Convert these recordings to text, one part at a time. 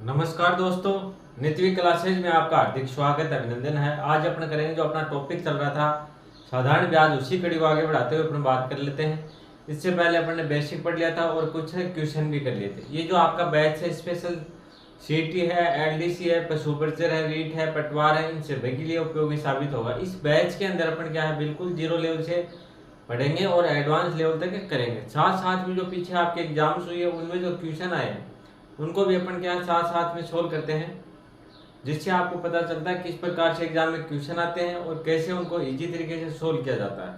नमस्कार दोस्तों, नित्य क्लासेज में आपका हार्दिक स्वागत अभिनंदन है। आज अपन करेंगे जो अपना टॉपिक चल रहा था साधारण ब्याज, उसी कड़ी को आगे बढ़ाते हुए अपन बात कर लेते हैं। इससे पहले अपन ने बेसिक पढ़ लिया था और कुछ क्वेश्चन भी कर लिए थे। ये जो आपका बैच है स्पेशल सीटी है, एलडीसी है, पशु परिचय है, रीट है, पटवार है, इन सभी के लिए उपयोगी साबित होगा। इस बैच के अंदर अपन क्या है बिल्कुल जीरो लेवल से पढ़ेंगे और एडवांस लेवल तक करेंगे। साथ साथ में जो पीछे आपके एग्जाम्स हुए उनमें जो क्वेश्चन आए हैं उनको भी अपन क्या साथ साथ में सोल्व करते हैं, जिससे आपको पता चलता है किस प्रकार से एग्जाम में क्वेश्चन आते हैं और कैसे उनको इजी तरीके से सोल्व किया जाता है।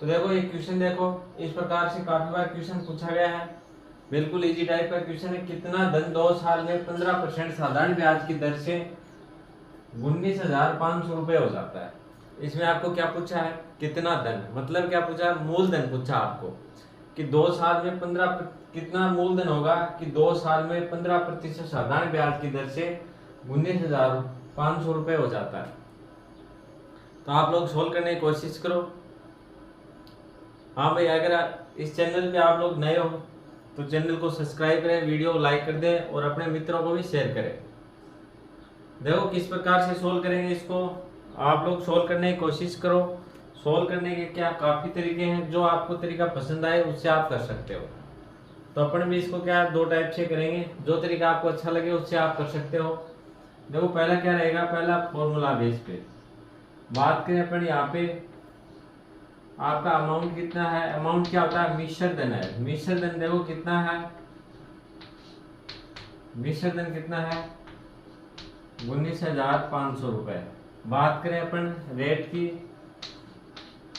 तो देखो ये क्वेश्चन देखो, इस प्रकार से काफी बार क्वेश्चन पूछा गया है। बिल्कुल इजी टाइप का क्वेश्चन है। कितना धन 2 साल में 15% साधारण ब्याज की दर से 19,500 रुपये हो जाता है। इसमें आपको क्या पूछा है, कितना धन, मतलब क्या पूछा है, मूलधन पूछा आपको कि 2 साल में 15 कितना मूलधन होगा कि 2 साल में 15% साधारण ब्याज की दर से 19,500 रुपये हो जाता है। तो आप लोग सोल्व करने की कोशिश करो। हाँ भाई, अगर इस चैनल पे आप लोग नए हो तो चैनल को सब्सक्राइब करें, वीडियो को लाइक कर दें और अपने मित्रों को भी शेयर करें। देखो किस प्रकार से सोल्व करेंगे इसको, आप लोग सोल्व करने की कोशिश करो। सोल्व करने के क्या काफ़ी तरीके हैं, जो आपको तरीका पसंद आए उससे आप कर सकते हो। तो अपन भी इसको क्या दो टाइप से करेंगे, जो तरीका आपको अच्छा लगे उससे आप कर सकते हो। देखो पहला क्या रहेगा, पहला फॉर्मूला बेस पे बात करें अपन। यहाँ पे आपका अमाउंट कितना है, अमाउंट क्या होता है, मिश्र धन है। मिश्र धन देखो कितना है, मिश्र धन कितना है 19,500 रुपए। बात करें अपन रेट की,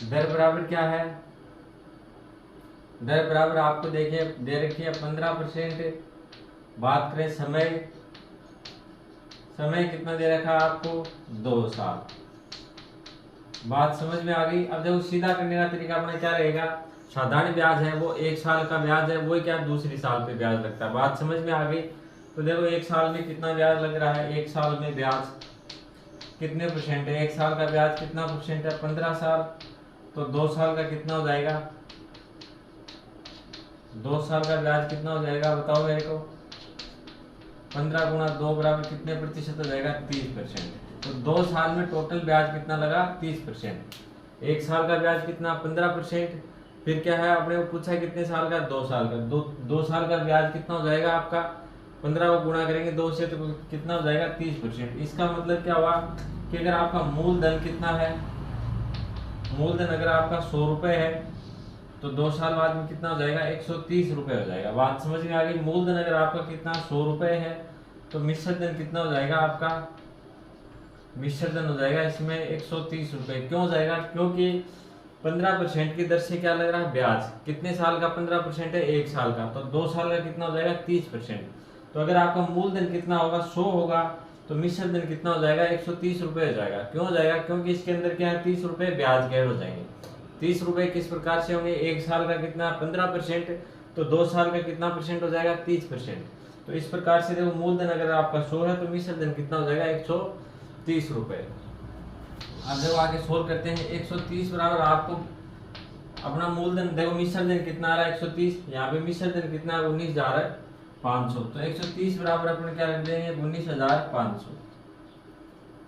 दर बराबर क्या है, दर बराबर आपको देखिए दे रखी है 15%। बात करें समय, समय कितना दे रखा है आपको 2 साल। बात समझ में आ गई। अब देखो सीधा करने का तरीका अपना क्या रहेगा, साधारण ब्याज है वो 1 साल का ब्याज है, वो क्या दूसरी साल पे ब्याज लगता है। बात समझ में आ गई। तो देखो 1 साल में कितना ब्याज लग रहा है, 1 साल में ब्याज कितने परसेंट है, 1 साल का ब्याज कितना परसेंट है 15 साल। तो 2 साल का कितना हो जाएगा, 2 साल का ब्याज कितना हो जाएगा बताओ मेरे को। 15 गुणा 2 बराबर कितने प्रतिशत हो जाएगा 30%। तो 2 साल में टोटल ब्याज कितना लगा 30%। 1 साल का ब्याज कितना 15%। फिर क्या है आपने वो पूछा कितने साल का, 2 साल का। दो साल का ब्याज कितना हो जाएगा आपका, 15 को गुणा करेंगे 2 से तो कितना हो जाएगा 30%। इसका मतलब क्या हुआ कि अगर आपका मूलधन कितना है, मूलधन अगर आपका 100 रुपये है तो 2 साल बाद में कितना हो जाएगा 130 रुपये हो जाएगा। बात समझ में आ गई। मूलधन अगर आपका कितना 100 रुपये है तो मिश्र धन कितना हो जाएगा आपका, मिश्र धन हो जाएगा इसमें 130 रुपये। क्यों हो जाएगा, क्योंकि 15% की दर से क्या लग रहा है ब्याज। कितने साल का 15% है, 1 साल का। तो 2 साल का कितना हो जाएगा 30%। तो अगर आपका मूलधन कितना होगा 100 होगा तो मिश्र धन कितना हो जाएगा 130 रुपये हो जाएगा। क्यों हो जाएगा, क्योंकि इसके अंदर क्या है 30 रुपये ब्याज ऐड हो जाएंगे। 30 रुपये किस प्रकार से होंगे, 1 साल का कितना 15%, तो 2 साल का कितना परसेंट हो जाएगा 30%। तो इस प्रकार से देखो मूलधन अगर आपका 100 है तो मिश्र धन कितना हो जाएगा 130 रुपये। अब देखो आगे सोल्व करते हैं। 130 बराबर आपको अपना मूलधन देखो, मिश्र धन कितना आ रहा है 130, यहाँ पे मिश्र धन कितना है 19,500। तो 130 बराबर अपन क्या रख देंगे 19,500।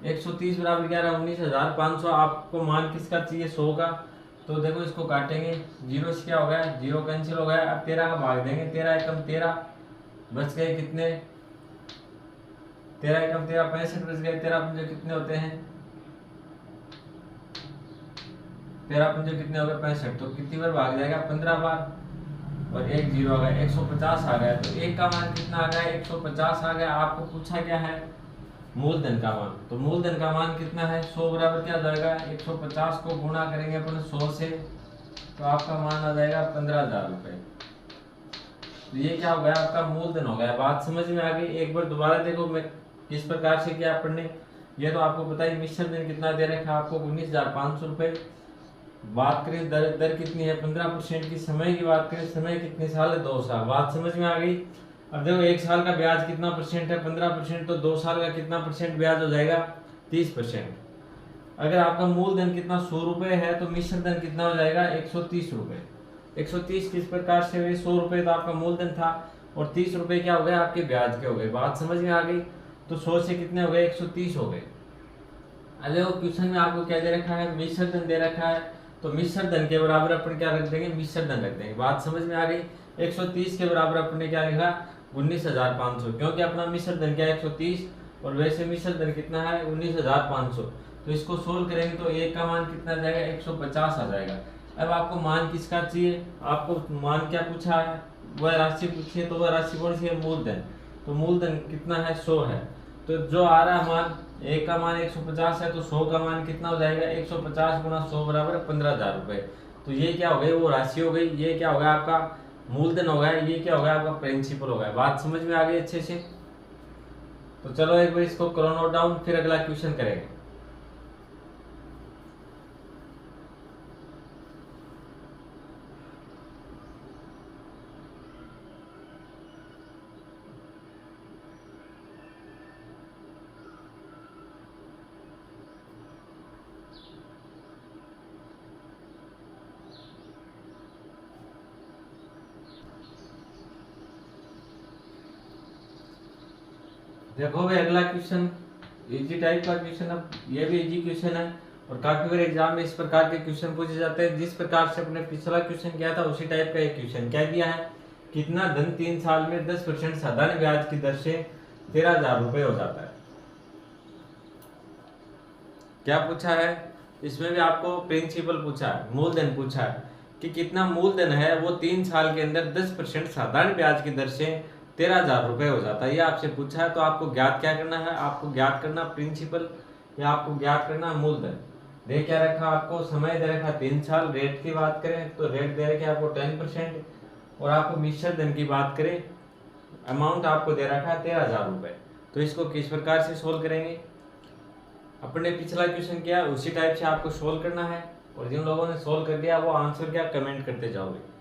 130 बराबर क्या रहा 19,500। आपको मान किसका चाहिए 100 का। तो देखो इसको काटेंगे, जीरो से क्या हो गया, जीरो कैंसिल हो गया। अब 13 का भाग देंगे, 13 एकम 13, बच गए कितने 13 एकम 13 65 बच गए। 13 पंजे कितने होते हैं, 13 पंजे कितने हो गए 65। तो कितनी बार भाग जाएगा 15 बार और एक जीरो आ गया 150 आ गया। तो एक का मान कितना आ गया 150 आ गया। आपको पूछा क्या है मूलधन का मान। तो मूलधन का मान कितना है 100 बराबर क्या जाएगा 150 को गुणा करेंगे अपन 100 से, तो आपका मान आ जाएगा 15,000 रुपये। तो ये क्या हो गया आपका मूलधन हो गया। बात समझ में आ गई। एक बार दोबारा देखो मैं किस प्रकार से किया अपन ने। ये तो आपको पता है मिश्र धन कितना दे रखा है आपको 19,500 रुपये। बात करें दर कितनी है 15% की। समय की बात करें, समय कितने साल है 2 साल। बात समझ में आ गई। अब देखो 1 साल का ब्याज कितना परसेंट है 15%। तो 2 साल का कितना परसेंट ब्याज हो जाएगा 30%। अगर आपका मूलधन कितना 100 रुपये है तो मिश्र धन कितना हो जाएगा 130 रुपये। 130 किस प्रकार से हुए 100 रुपये तो आपका मूलधन था और 30 रुपए क्या हो गए आपके ब्याज के हो गए। बात समझ में आ गई। तो 100 से कितने हो गए 130 हो गए। अरे वो क्वेश्चन में आपको क्या दे रखा है मिश्र धन दे रखा है, तो मिश्र धन के बराबर अपन क्या रख देंगे मिश्र धन रख देंगे। बात समझ में आ गई। 130 के बराबर अपन ने क्या लिखा 19,500, क्योंकि अपना मिश्र धन क्या है 130 और वैसे मिश्र धन कितना है 19,500। तो इसको सोल्व करेंगे तो एक का मान कितना जाएगा 150 आ जाएगा। अब आपको मान किसका चाहिए, आपको मान क्या पूछा है वह राशि पूछी है, तो वह राशि कौन सी है मूलधन। तो मूलधन कितना है 100 है। तो जो आ रहा है मान एक का मान 150 है, तो 100 का मान कितना हो जाएगा 150 गुना 100 बराबर 15,000 रुपए। तो ये क्या हो गई वो राशि हो गई, ये क्या हो गया आपका मूलधन हो गया, ये क्या हो गया आपका प्रिंसिपल हो गया। बात समझ में आ गई अच्छे से। तो चलो एक बार इसको करो नोट डाउन, फिर अगला क्वेश्चन करेंगे। देखो भाई अगला क्वेश्चन इजी टाइप का क्वेश्चन, अब ये भी इजी क्वेश्चन है और काफी बार एग्जाम में इस प्रकार के क्वेश्चन पूछे जाते हैं। जिस प्रकार से अपने पिछला क्वेश्चन किया था उसी टाइप का एक क्वेश्चन क्या दिया है, कितना धन 3 साल में 10% साधारण ब्याज की दर से 13,000 रुपए हो जाता है। क्या पूछा है इसमें भी आपको प्रिंसिपल पूछा है, मूलधन पूछा है कि कितना मूलधन है वो 3 साल के अंदर 10% साधारण ब्याज की दर से 13,000 रुपए हो जाता है। ये आपसे पूछा है। तो आपको ज्ञात क्या करना है, आपको ज्ञात करना प्रिंसिपल या आपको ज्ञात करना मूलधन। दे क्या रखा आपको, समय दे रखा 3 साल, रेट की बात करें तो रेट दे रखे आपको 10% और आपको मिश्र धन की बात करें अमाउंट आपको दे रखा है 13,000 रुपए। तो इसको किस प्रकार से सोल्व करेंगे, अपने पिछला क्वेश्चन किया उसी टाइप से आपको सोल्व करना है और जिन लोगों ने सोल्व कर दिया वो आंसर क्या कमेंट करते जाओगे।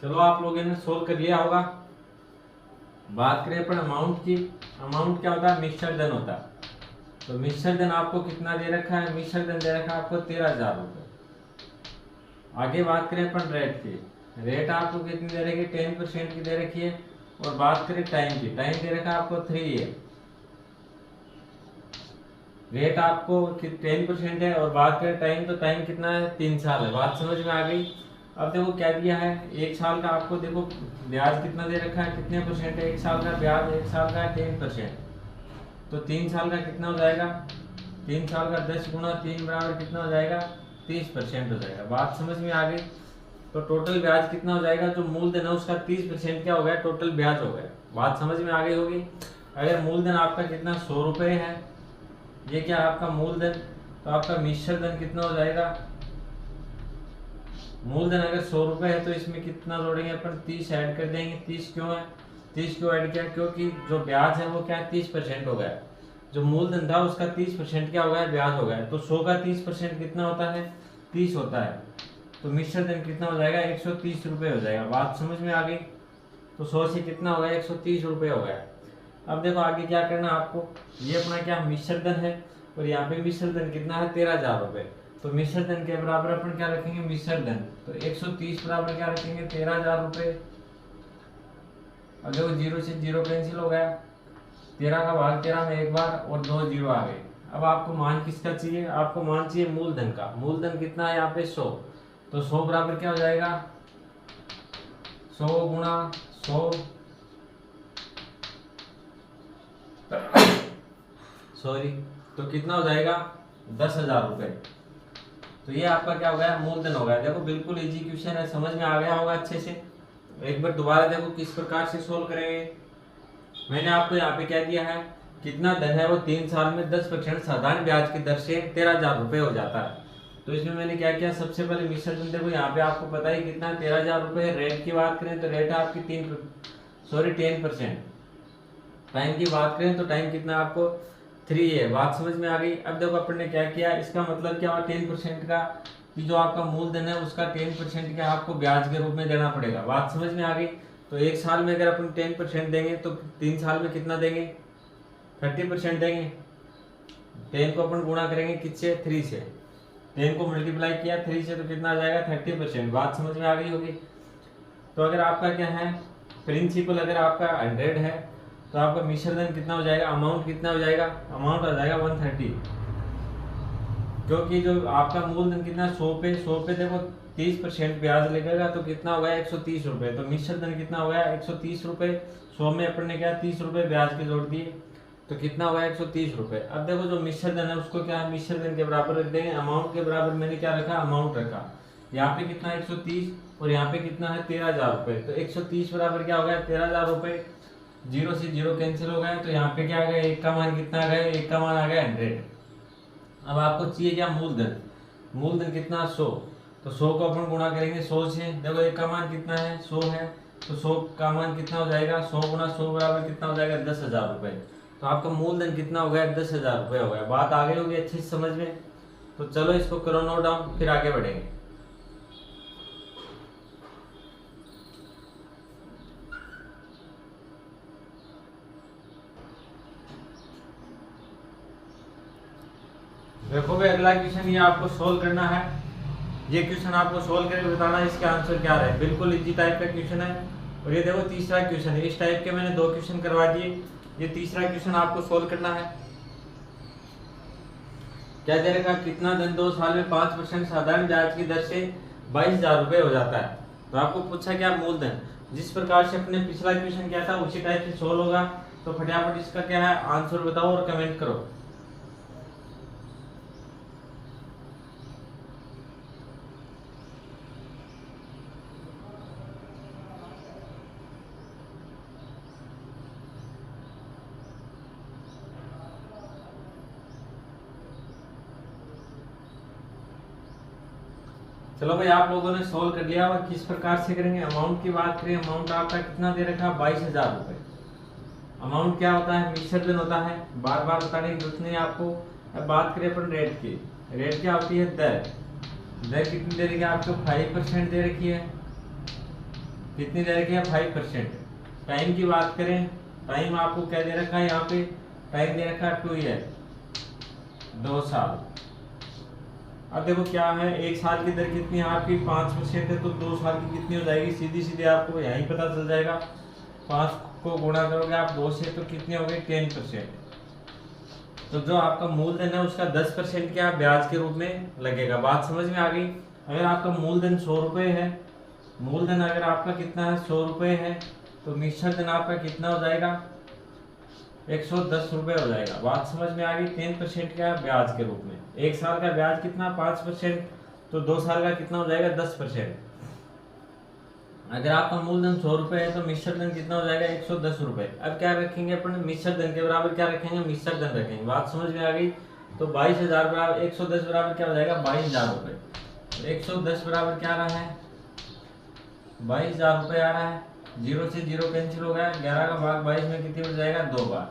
चलो आप लोगों ने सोल्व कर लिया होगा। बात करें अपन अमाउंट की, अमाउंट क्या होता है मिश्र धन होता है। तो मिश्र धन आपको कितना दे रखा है, मिश्र धन दे रखा है आपको 13,000 रुपए। आगे बात करें अपन रेट की, रेट आपको कितनी दे रखी है 10% की दे रखी है। और बात करें टाइम की, टाइम दे रखा है आपको 3 ईयर। रेट आपको 10% है और बात करें टाइम तो टाइम कितना है 3 साल है। बात समझ में आ गई। अब देखो क्या दिया है, एक साल का आपको देखो ब्याज कितना दे रखा है, कितने परसेंट है एक साल का ब्याज, एक साल का 10%। तो 3 साल का कितना हो जाएगा, 3 साल का 10 गुना 3 बराबर कितना हो जाएगा 30% हो जाएगा। बात समझ में आ गई। तो टोटल ब्याज कितना हो जाएगा, जो मूलधन है उसका 30% क्या हो गया टोटल ब्याज हो गया। बात समझ में आ गई होगी। अगर मूलधन आपका कितना 100 रुपए है, ये क्या आपका मूलधन, तो आपका मिश्र धन कितना हो जाएगा, मूलधन अगर 100 रुपए है तो इसमें कितना जोड़ेंगे अपन 30 ऐड कर देंगे। 30 क्यों है, 30 क्यों ऐड किया, क्योंकि जो ब्याज है वो क्या है 30% हो गया। जो मूलधन था उसका 30% क्या हो गया ब्याज हो गया। तो 100 का 30% कितना होता है 30 होता है। तो मिश्र धन कितना हो जाएगा 130 रुपए हो जाएगा। बात समझ में आ गई। तो 100 से कितना हो गया 130 रुपए हो गया। अब देखो आगे क्या करना आपको, ये अपना क्या मिश्र धन है और यहाँ पे मिश्र धन कितना है 13,000 रुपए। तो मिश्र धन के बराबर अपन क्या रखेंगे मिश्र धन, तो 130 बराबर क्या रखेंगे 13,000 रुपए। अब देखो 0 से 0 कैंसिल हो गया, 13 का भाग 13 में एक बार और 2 0 आ गए। अब आपको मान किसका चाहिए, आपको मान चाहिए मूलधन का। मूलधन कितना है यहाँ पे 100। तो 100 बराबर क्या हो जाएगा 100 गुणा 100 सॉरी, तो कितना हो जाएगा 10,000 रुपए। तो ये आपका क्या हो गया मूलधन हो गया। देखो बिल्कुल इजी क्वेश्चन है, समझ में आ गया होगा अच्छे से। एक बार दोबारा देखो किस प्रकार से सोल्व करेंगे। मैंने आपको यहाँ पे क्या दिया है, कितना धन है वो 3 साल में 10% साधारण ब्याज की दर से 13,000 रुपए हो जाता है। तो इसमें मैंने क्या किया, सबसे पहले मिश्र धन देखो यहाँ पे आपको पता है कितना 13,000 रुपए। रेट की बात करें तो रेट आपकी 10%। टाइम की बात करें तो टाइम कितना आपको 3 है। बात समझ में आ गई। अब देखो अपन ने क्या किया, इसका मतलब क्या हुआ 10% का कि जो आपका मूलधन है उसका 10% क्या आपको ब्याज के रूप में देना पड़ेगा। बात समझ में आ गई। तो एक साल में अगर अपन 10% देंगे तो 3 साल में कितना देंगे, 30% देंगे। 10 को अपन गुणा करेंगे किससे, 3 से। 10 को मल्टीप्लाई किया 3 से तो कितना आ जाएगा, 30%। बात समझ में आ गई होगी। तो अगर आपका क्या है, प्रिंसिपल अगर आपका 100 है तो आपका मिश्र धन कितना हो जाएगा, अमाउंट कितना हो जाएगा, अमाउंट आ जाएगा 130। क्योंकि जो आपका मूलधन कितना 100 पे देखो 30% ब्याज लगेगा तो कितना होगा 130 रुपए। तो मिश्र धन कितना हो गया 130 रुपए। 100 में अपन ने क्या 30 रुपए ब्याज के जोड़ दिए तो कितना होगा 130 रुपए। अब देखो जो मिश्र धन है उसको क्या है, मिश्र धन के बराबर रख देंगे। अमाउंट के बराबर मैंने क्या रखा, अमाउंट रखा। यहाँ पे कितना 130 और यहाँ पे कितना है 13,000 रुपए। तो 130 बराबर क्या हो गया 13,000 रुपए। 0 से 0 कैंसिल हो गया तो यहाँ पे क्या आ गया, एक का मान कितना आ गया, एक का मान आ गया 100। अब आपको चाहिए क्या, मूलधन। मूलधन कितना 100। तो 100 को अपन गुणा करेंगे 100 से। देखो एक का मान कितना है 100 है तो 100 का मान कितना हो जाएगा, 100 गुणा 100 बराबर कितना हो जाएगा 10,000 रुपए। तो आपका मूलधन कितना हो गया 10,000 रुपए हो गया। बात आ गई होगी अच्छी समझ में। तो चलो इसको करो नोट डाउन, फिर आगे बढ़ेंगे। देखो भाई अगला क्वेश्चन ये आपको सोल्व करना है। ये क्वेश्चन आपको सोल्व करके बताना है इसके आंसर क्या रहे। बिल्कुल इजी टाइप का क्वेश्चन है। और ये देखो तीसरा क्वेश्चन है। इस टाइप के मैंने 2 क्वेश्चन करवा दिए। ये तीसरा क्वेश्चन आपको सोल्व करना है। क्या दे रखा, कितना धन 2 साल में 5% साधारण ब्याज की दर से 22,000 रुपए हो जाता है। तो आपको पूछा क्या, मूलधन। जिस प्रकार से अपने पिछला क्वेश्चन किया था उसी टाइप से सोल्व होगा। तो फटाफट इसका क्या है आंसर बताओ और कमेंट करो। चलो भाई आप लोगों ने सोल्व कर लिया। और किस प्रकार से करेंगे, अमाउंट की बात करें। अमाउंट आपका कितना दे रखा, 22,000 रुपए। अमाउंट क्या होता है, मिश्र धन होता है। बार बार बताने की जरूरत नहीं आपको। अब बात करें अपन रेट की। रेट क्या होती है, दर। दर कितनी दे रखी है आपको, 5% दे रखी है। कितनी दे रखी है, 5%। टाइम की बात करें, टाइम आपको क्या दे रखा है, यहाँ पे टाइम दे रखा है 2 ईयर, 2 साल। अब देखो क्या है, एक साल की दर कितनी है आपकी 5% है। तो 2 साल की कितनी हो जाएगी, सीधी सीधी आपको यही पता चल जाएगा। 5 को गुणा करोगे आप 2 से तो कितनी हो गई 10%। तो जो आपका मूलधन है उसका 10% क्या ब्याज के रूप में लगेगा। बात समझ में आ गई। अगर आपका मूलधन 100 रुपए है, मूलधन अगर आपका कितना है 100 रुपए है तो मिश्र धन आपका कितना हो जाएगा 110 रुपए हो जाएगा। बात समझ में आ गई। 10% क्या ब्याज के रूप में। एक साल का ब्याज कितना 5%। तो 2 साल का कितना हो जाएगा 10%। अगर आपका मूलधन 100 रुपए है तो मिश्र धन कितना हो जाएगा 110 रुपए। अब क्या रखेंगे अपन, मिश्र धन के बराबर क्या रखेंगे, मिश्र धन रखेंगे। बात समझ में आ गई। तो 22,000 बराबर 110 बराबर क्या हो जाएगा 22,000 रुपए। तो 110 बराबर क्या आ रहा है 22,000 रुपए आ रहा है। 0 से 0 कैंसिल हो गया। 11 का भाग 22 में कितनी हो जाएगा 2 बार।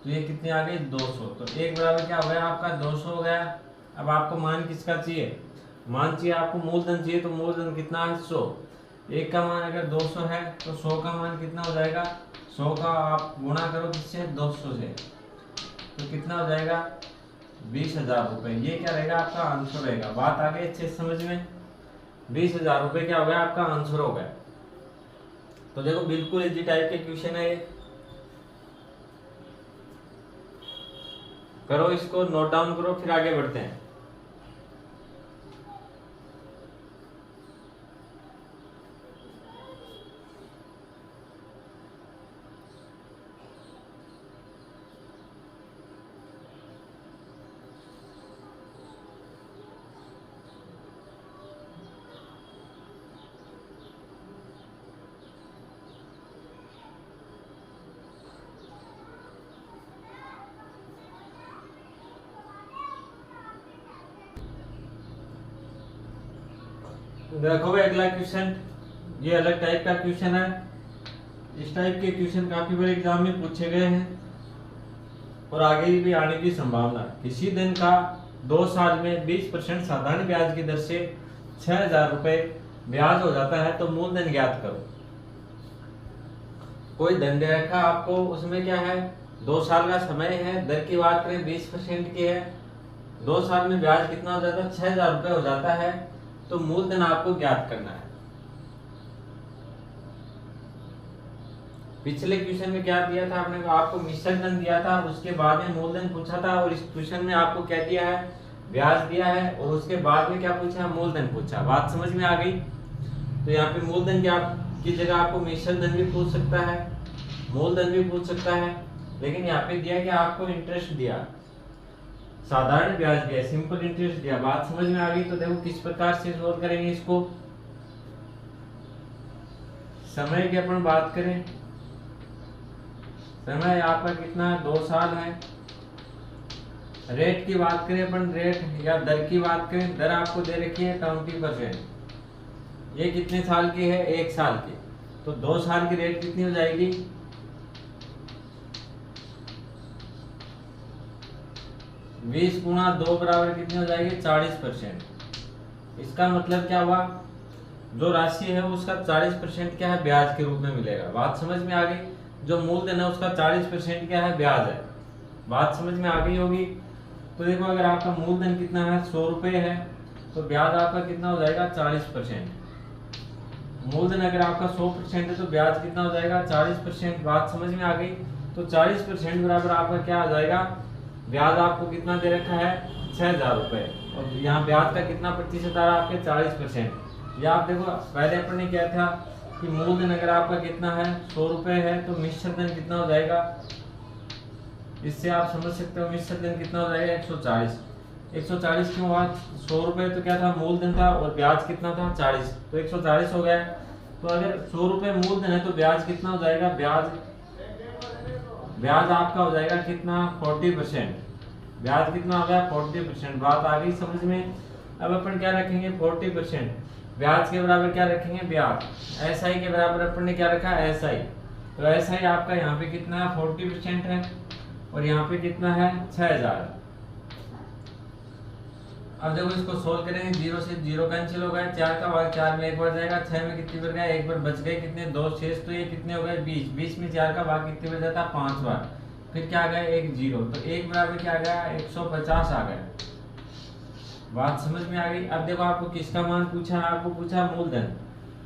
तो ये कितनी आ गई 200। तो 1 बराबर क्या हो गया आपका 200 हो गया। अब आपको मान किसका चाहिए, मान चाहिए आपको मूलधन चाहिए। तो मूलधन कितना है 100। 1 का मान अगर 200 है तो 100 का मान कितना हो जाएगा, 100 का आप गुणा करो किससे 200 से तो कितना हो जाएगा 20,000 रुपए। ये क्या रहेगा आपका आंसर रहेगा। बात आ गई अच्छे समझ में। 20,000 रुपए क्या हो गया आपका आंसर हो गया। तो देखो बिल्कुल इजी टाइप के क्वेश्चन है ये। करो इसको नोट डाउन करो, फिर आगे बढ़ते हैं। देखो भाई अगला क्वेश्चन, ये अलग टाइप का क्वेश्चन है। इस टाइप के क्वेश्चन काफी बार एग्जाम में पूछे गए हैं और आगे भी आने की संभावना है। किसी दिन का 2 साल में 20% साधारण ब्याज की दर से 6,000 रुपए ब्याज हो जाता है, तो मूलधन ज्ञात करो। कोई धन दे रखा आपको, उसमें क्या है 2 साल का समय है, दर की बात करें 20% की है, 2 साल में ब्याज कितना हो जाता है 6,000 रुपए हो जाता है, तो मूलधन आपको ज्ञात करना है। पिछले क्वेश्चन में क्या दिया था आपने, आपको मिश्रण धन दिया था, उसके बाद में मूलधन पूछा था, और इस क्वेश्चन में आपको क्या दिया है, ब्याज दिया है, और उसके बाद में क्या पूछा, मूलधन पूछा। बात समझ में आ गई? तो यहाँ पे मूलधन की जगह आपको मिश्रण धन भी पूछ सकता है, मूलधन भी पूछ सकता है, लेकिन यहाँ पे दिया कि आपको इंटरेस्ट दिया, साधारण ब्याज दिया, सिंपल इंटरेस्ट दिया। बात समझ में आ गई? तो देखो किस प्रकार से सोल्व करेंगे इसको। समय की अपन बात करें, समय आपका कितना है 2 साल है। रेट की बात करें अपन, रेट या दर की बात करें, दर आपको दे रखी है 20%। ये कितने साल की है, 1 साल की, तो 2 साल की रेट कितनी हो जाएगी, 20 गुणा 2 बराबर कितनी हो जाएगी 40%। इसका मतलब क्या हुआ, जो राशि है उसका 40% क्या है, ब्याज के रूप में मिलेगा। बात समझ में आ गई? जो मूलधन है उसका 40% क्या है, ब्याज है। बात समझ में आ गई होगी? तो देखो अगर आपका मूलधन कितना है 100 रुपए है, तो ब्याज आपका कितना हो जाएगा 40%। मूलधन अगर आपका 100% है तो ब्याज कितना हो जाएगा 40%। बात समझ में आ गई? तो 40% बराबर आपका क्या आ जाएगा, ब्याज आपको कितना दे रखा है 6,000 रुपए, और यहाँ ब्याज का कितना प्रतिशत आ रहा है आपके 40%। या आप देखो पहले अपन ने क्या था कि मूलधन अगर आपका कितना है 100 रुपए है, तो मिश्र धन कितना हो जाएगा, इससे आप समझ सकते हो मिश्र धन कितना हो जाएगा 140। 140 क्यों हुआ, 100 रुपए तो क्या था मूलधन था, और ब्याज कितना था 40, तो 140 हो गया। तो अगर 100 रुपए मूलधन है तो ब्याज कितना हो जाएगा, ब्याज आपका हो जाएगा कितना 40%। ब्याज कितना हो गया 40%। बात आ गई समझ में? अब अपन क्या रखेंगे 40%, ब्याज के बराबर क्या रखेंगे, ब्याज। एसआई के बराबर अपन ने क्या रखा, एसआई। तो एसआई आपका यहाँ पे कितना है 40% है, और यहाँ पे कितना है 6,000। अब देखो इसको सोल्व करेंगे, 0 से 0 कैंसिल हो गया, 4 का भाग 4 में 1 बार जाएगा, 6 में कितनी बार गया 1 बार बच गए, कितने 2 शेष, तो ये कितने हो गए 20। 20 में 4 का भाग कितने बार जाता है 5 बार, फिर क्या आ गया 1 0, तो 1 बराबर क्या आ गया 150 आ गया। बात समझ में आ गई? अब देखो आपको किसका मान पूछा है, आपको पूछा मूलधन।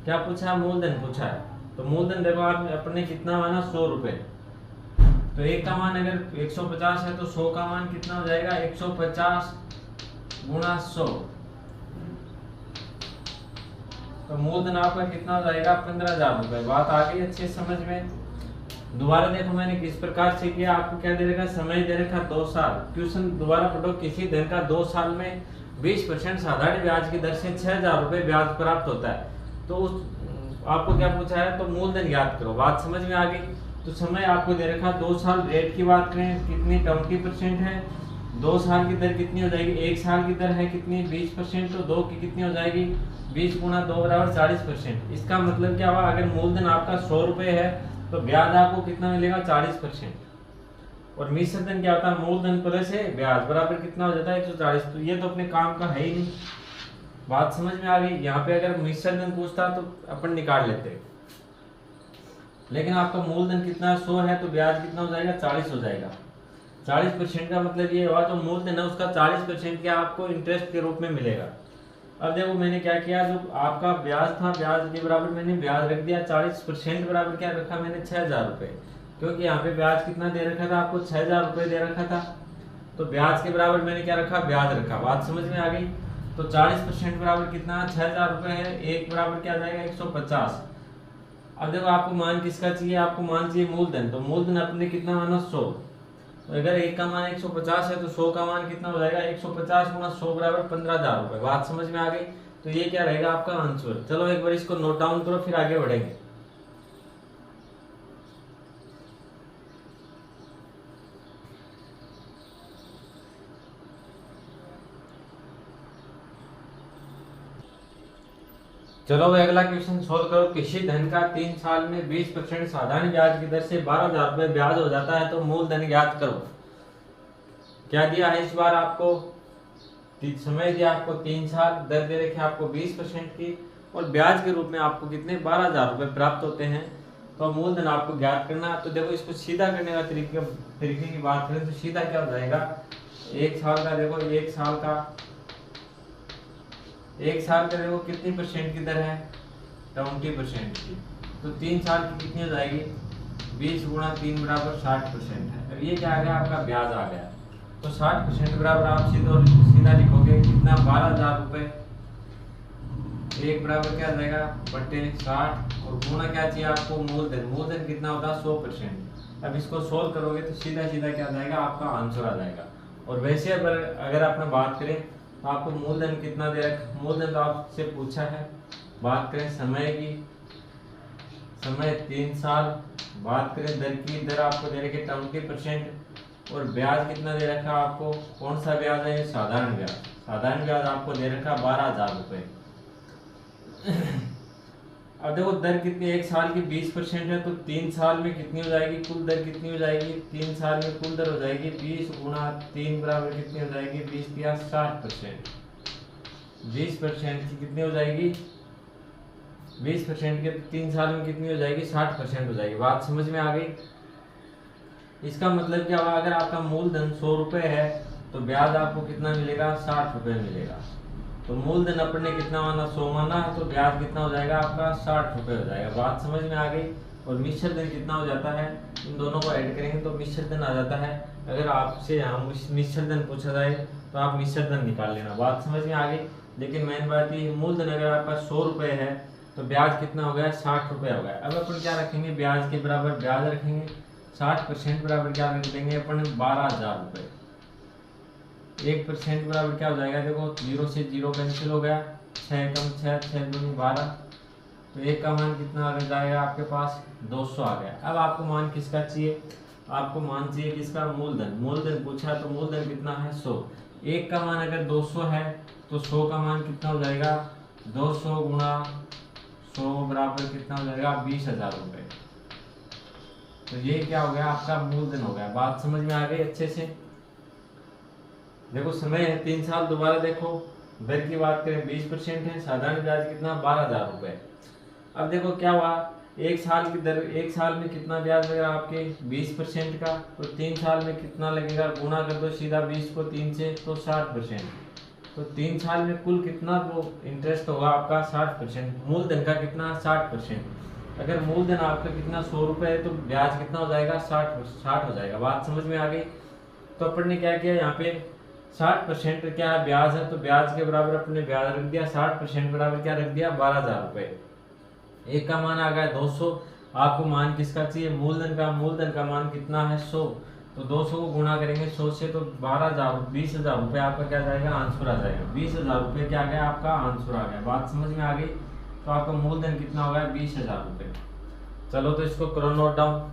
क्या पूछा, मूलधन पूछा है। तो मूलधन देखो आप अपने कितना माना 100 रुपए, तो 1 का मान अगर 150 है तो 100 का मान कितना हो जाएगा 150 गुणा 100, तो मूलधन आपका कितना हो जाएगा 15,000 रुपए। बात आ गई अच्छे समझ में? दोबारा देखो मैंने किस प्रकार से किया, आपको क्या दे रखा, समय दे रखा 2 साल। क्वेश्चन दोबारा पढ़ो, किसी धन का 2 साल में 20% साधारण ब्याज की दर से 6,000 रुपए ब्याज प्राप्त होता है, तो उस आपको क्या पूछा है, तो मूलधन ज्ञात करो। बात समझ में आ गई? तो समय आपको दे रखा 2 साल, रेट की बात करें कितनी 20% है, 2 साल की दर कितनी हो जाएगी, 1 साल की दर है कितनी 20%, तो 2 की कितनी हो जाएगी 20 गुणा 2 बराबर 40%। इसका मतलब क्या हुआ, अगर मूलधन आपका 100 रुपए है तो ब्याज आपको कितना मिलेगा 40%, और मिश्र धन क्या होता है, मूलधन प्लस है ब्याज बराबर कितना हो जाता है 140। तो ये तो अपने काम का है ही नहीं। बात समझ में आ गई? यहाँ पे अगर मिश्र धन पूछता तो अपन निकाल लेते, लेकिन आपका मूलधन कितना 100 है तो ब्याज कितना हो जाएगा 40 हो जाएगा। 40% का मतलब ये हुआ, तो मूलधन है उसका 40% क्या आपको इंटरेस्ट के रूप में मिलेगा। अब देखो मैंने क्या किया, जो आपका ब्याज था ब्याज के बराबर मैंने ब्याज रख दिया, 40% बराबर क्या रखा मैंने 6,000 रुपए, क्योंकि यहाँ पे ब्याज कितना दे रखा था आपको 6,000 रुपए दे रखा था, तो ब्याज के बराबर मैंने क्या रखा, ब्याज रखा। बात समझ में आ गई? तो 40% बराबर कितना 6,000 रुपए है, 1 बराबर क्या आ जाएगा 150। अब देखो आपको मान किसका चाहिए, आपको मान चाहिए मूलधन, तो मूलधन अपने कितना माना 100, तो अगर 1 का मान 150 है तो 100 का मान कितना हो जाएगा 150 गुणा 100 बराबर 15,000 रुपए। बात समझ में आ गई? तो ये क्या रहेगा आपका आंसर। चलो एक बार इसको नोट डाउन करो, फिर आगे बढ़ेंगे। चलो अगला क्वेश्चन सोल्व करो। किसी धन का 3 साल में 20% साधारण ब्याज की दर से 12,000 रुपए ब्याज हो जाता है, तो मूलधन ज्ञात करो। क्या दिया है इस बार आपको, समय दिया आपको 3 साल, दर दे रखी आपको 20% की, और ब्याज के रूप में आपको कितने 12,000 रुपये प्राप्त होते हैं। तो मूलधन आपको ज्ञात करना। तो देखो इसको सीधा करने का तरीके की बात करें तो सीधा क्या हो जाएगा, 1 साल का देखो 1 साल का देखो कितनी परसेंट की दर है, 20% की। तो 3 साल की कितनी हो जाएगी, 20 गुणा 3 बराबर 60% है। अब ये क्या आ गया, आपका ब्याज आ गया। तो 60% बराबर आप सीधा लिखोगे कितना, 12,000 रुपये। 1 बराबर क्या आ जाएगा, बटे 60, और गुणा क्या चाहिए आपको, मूलधन कितना होता है, 100%। अब इसको सोल्व करोगे तो सीधा क्या आ जाएगा, आपका आंसर आ जाएगा। और वैसे अगर आपने बात करें तो आपको मूलधन कितना दे रखा, मूलधन तो आपसे पूछा है। बात करें समय की, समय 3 साल। बात करें दर की, दर आपको दे रखी 20%, और ब्याज कितना दे रखा आपको, कौन सा ब्याज है, साधारण ब्याज। साधारण ब्याज आपको दे रखा 12,000 रुपये। अब देखो दर कितनी, 1 साल की 20% है, तो 3 साल में कितनी हो जाएगी, कुल दर कितनी हो जाएगी, 3 साल में कुल दर हो जाएगी 20 गुणा 3 बराबर कितनी हो जाएगी, 20 या 60%। 20% की कितनी हो जाएगी, 20% के 3 साल में कितनी हो जाएगी, 60% हो जाएगी। बात समझ में आ गई। इसका मतलब क्या हुआ, अगर आपका मूलधन 100 रुपये है तो ब्याज आपको कितना मिलेगा, 60 रुपये मिलेगा। तो मूलधन अपन ने कितना माना, 100 माना है, तो ब्याज कितना हो जाएगा आपका, 60 रुपये हो जाएगा। बात समझ में आ गई। और मिश्र धन कितना हो जाता है, इन दोनों को ऐड करेंगे तो मिश्र धन आ जाता है। अगर आपसे यहाँ मिश्र धन पूछा जाए तो आप मिश्र धन निकाल लेना। बात समझ में आ गई। लेकिन मेन बात ये, मूलधन अगर आपका 100 रुपये है तो ब्याज कितना हो गया, 60 रुपये हो गया। अब अपन क्या रखेंगे, ब्याज के बराबर ब्याज रखेंगे, 60% बराबर क्या रख देंगे अपन, 12,000 रुपये। 1% बराबर क्या हो जाएगा, देखो 0 से 0 कैंसिल हो गया, 6 कम 6, 6 दूनी 12। तो 1 का मान कितना आ जाएगा आपके पास, 200 आ गया। अब आपको मान किसका चाहिए, आपको मान चाहिए किसका, मूलधन पूछा तो मूलधन कितना है, 100। 1 का मान अगर 200 है तो 100 का मान कितना हो जाएगा, 200 गुणा 100 बराबर कितना हो जाएगा, 20,000 रुपये। तो ये क्या हो गया, आपका मूलधन हो गया। बात समझ में आ गई अच्छे से। देखो समय है 3 साल, दोबारा देखो दर की बात करें 20% है, साधारण ब्याज कितना, 12,000 रुपये। अब देखो क्या हुआ, 1 साल की दर, 1 साल में कितना ब्याज लगेगा आपके 20% का, तो 3 साल में कितना लगेगा, गुणा कर दो सीधा 20 को 3 से, तो 60%। तो 3 साल में कुल कितना वो इंटरेस्ट होगा आपका, 60%। मूलधन का कितना, 60%। अगर मूलधन आपका कितना 100 रुपये है तो ब्याज कितना हो जाएगा, 60 हो जाएगा। बात समझ में आ गई। तो अपन ने क्या किया, यहाँ पे 60% क्या है, ब्याज है, तो ब्याज के बराबर अपने ब्याज रख दिया, 60% बराबर क्या रख दिया, 12,000 रुपये। 1 का मान आ गया 200। आपको मान किसका चाहिए, मूलधन का मान कितना है, 100। तो 200 को गुणा करेंगे 100 से, तो 20,000 रुपये आपका क्या जाएगा, आंसर आ जाएगा। 20,000 रुपये क्या आ गया, आपका आंसर आ गया। बात समझ में आ गई। तो आपका मूलधन कितना हो गया, 20,000 रुपये। चलो तो इसको करो नोट डाउन।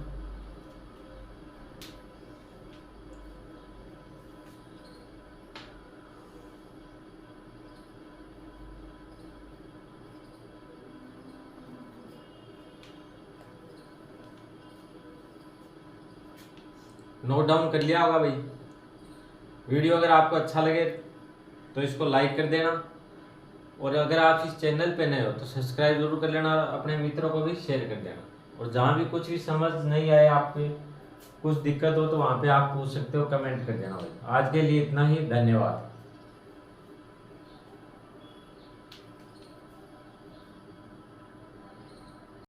नोट डाउन कर लिया होगा भाई। वीडियो अगर आपको अच्छा लगे तो इसको लाइक कर देना, और अगर आप इस चैनल पे नए हो तो सब्सक्राइब जरूर कर लेना, अपने मित्रों को भी शेयर कर देना। और जहाँ भी कुछ भी समझ नहीं आए, आपके कुछ दिक्कत हो तो वहाँ पे आप पूछ सकते हो, कमेंट कर देना भाई। आज के लिए इतना ही, धन्यवाद।